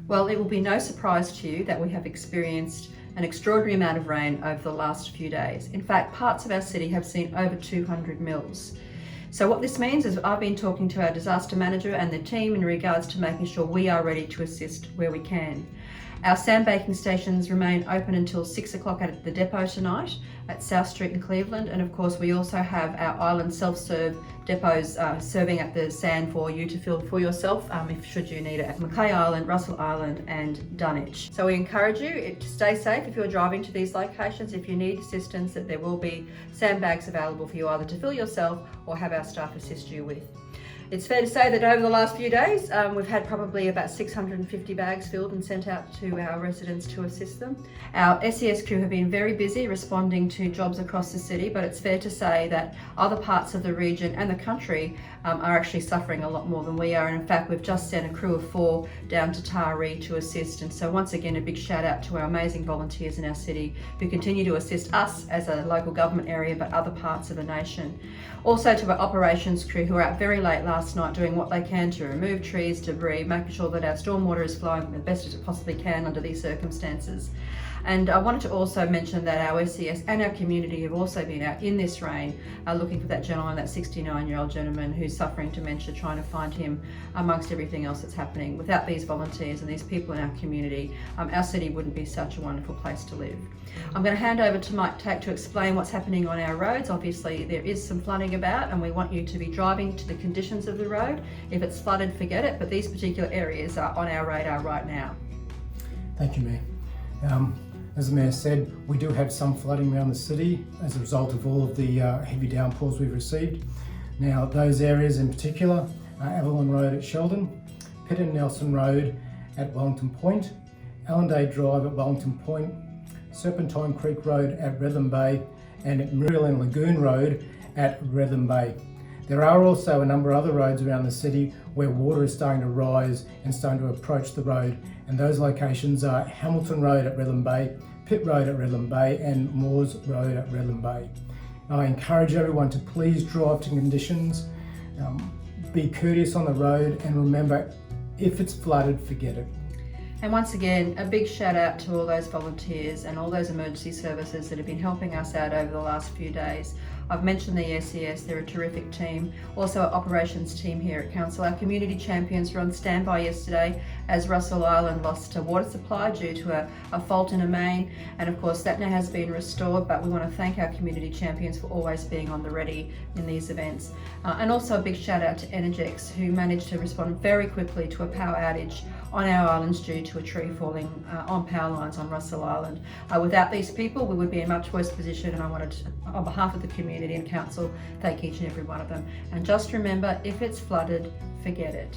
Well, it will be no surprise to you that we have experienced an extraordinary amount of rain over the last few days. In fact, parts of our city have seen over 200 mils. So what this means is I've been talking to our disaster manager and the team in regards to making sure we are ready to assist where we can. Our sandbaking stations remain open until 6 o'clock at the depot tonight at South Street in Cleveland, and of course we also have our island self-serve depots serving at the sand for you to fill for yourself if should you need it at Mackay Island, Russell Island and Dunwich. So we encourage you to stay safe if you're driving to these locations. If you need assistance, that there will be sandbags available for you either to fill yourself or have our staff assist you with. It's fair to say that over the last few days, we've had probably about 650 bags filled and sent out to our residents to assist them. Our SES crew have been very busy responding to jobs across the city, but it's fair to say that other parts of the region and the country are actually suffering a lot more than we are. And in fact, we've just sent a crew of 4 down to Taree to assist. And so once again, a big shout out to our amazing volunteers in our city who continue to assist us as a local government area, but other parts of the nation. Also to our operations crew who are out very late last night doing what they can to remove trees, debris, making sure that our stormwater is flowing the best as it possibly can under these circumstances. And I wanted to also mention that our SES and our community have also been out in this rain looking for that gentleman, that 69-year-old gentleman who's suffering dementia, trying to find him amongst everything else that's happening. Without these volunteers and these people in our community, our city wouldn't be such a wonderful place to live. I'm going to hand over to Tait to explain what's happening on our roads. Obviously there is some flooding about and we want you to be driving to the conditions of the road. If it's flooded, forget it, but these particular areas are on our radar right now. Thank you, Mayor. As the Mayor said, we do have some flooding around the city as a result of all of the heavy downpours we've received. Now, those areas in particular are Avalon Road at Sheldon, Pitt and Nelson Road at Wellington Point, Allendale Drive at Wellington Point, Serpentine Creek Road at Redland Bay, and Muriel and Lagoon Road at Redland Bay. There are also a number of other roads around the city where water is starting to rise and starting to approach the road, and those locations are Hamilton Road at Redland Bay, Pitt Road at Redland Bay and Moores Road at Redland Bay. I encourage everyone to please drive to conditions, be courteous on the road, and remember, if it's flooded, forget it. And once again, a big shout out to all those volunteers and all those emergency services that have been helping us out over the last few days. I've mentioned the SES, they're a terrific team. Also our operations team here at Council. Our community champions were on standby yesterday as Russell Island lost water supply due to a fault in a main. And of course that now has been restored, but we want to thank our community champions for always being on the ready in these events. And also a big shout out to Energex who managed to respond very quickly to a power outage on our islands due to a tree falling on power lines on Russell Island. Without these people, we would be in a much worse position, and I wanted to, on behalf of the community and council, thank each and every one of them. And just remember, if it's flooded, forget it.